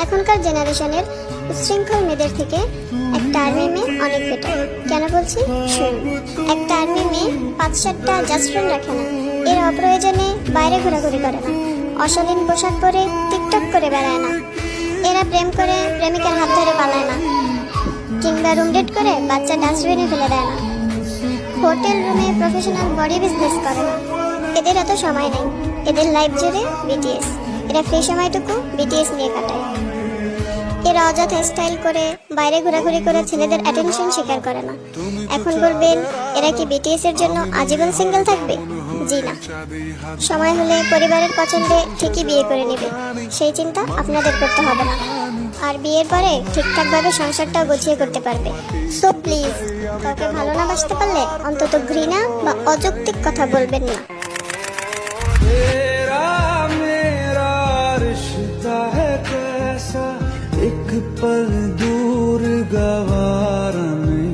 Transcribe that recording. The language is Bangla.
এখনকার জেনারেশনের উচ্ছৃঙ্খল মেয়েদের থেকে একটা আর্মি মেয়ে অনেক বেটার। কেন বলছি শুনুন। একটা আর্মি মেয়ে 5-7টা জাস্ট ফ্রেন্ড রাখে না, এর অপ্রয়োজনে বাইরে ঘোরাঘুরি করে না, অশালীন পোশাক পরে টিকটক করে বেড়ায় না, এরা প্রেম করে প্রেমিকার হাত ধরে পালায় না, কিংবা রুম ডেট করে বাচ্চা ডাস্টবিনে ফেলে দেয় না, হোটেল রুমে প্রফেশনাল বডি বিজনেস করে না। এদের এত সময় নেই, এদের লাইফ জুড়ে বিটিএস। এরা ফ্রি সময়টুকু বিটিএস নিয়ে কাটায়। এরা অযথা স্টাইল করে বাইরে ঘোরাঘুরি করে ছেলেদের অ্যাটেনশন স্বীকার করে না। এখন বলবেন এরা কি বিটিএস এর জন্য আজীবন সিঙ্গেল থাকবে? জি না, সময় হলে পরিবারের পছন্দে ঠিকই বিয়ে করে নেবে, সেই চিন্তা আপনাদের করতে হবে না। আর বিয়ের পরে ঠিকঠাকভাবে সংসারটাও গুছিয়ে করতে পারবে। সো প্লিজ, কাউকে ভালো না বাসতে পারলে অন্তত ঘৃণা বা অযৌক্তিক কথা বলবেন না। एक पल दूर गवा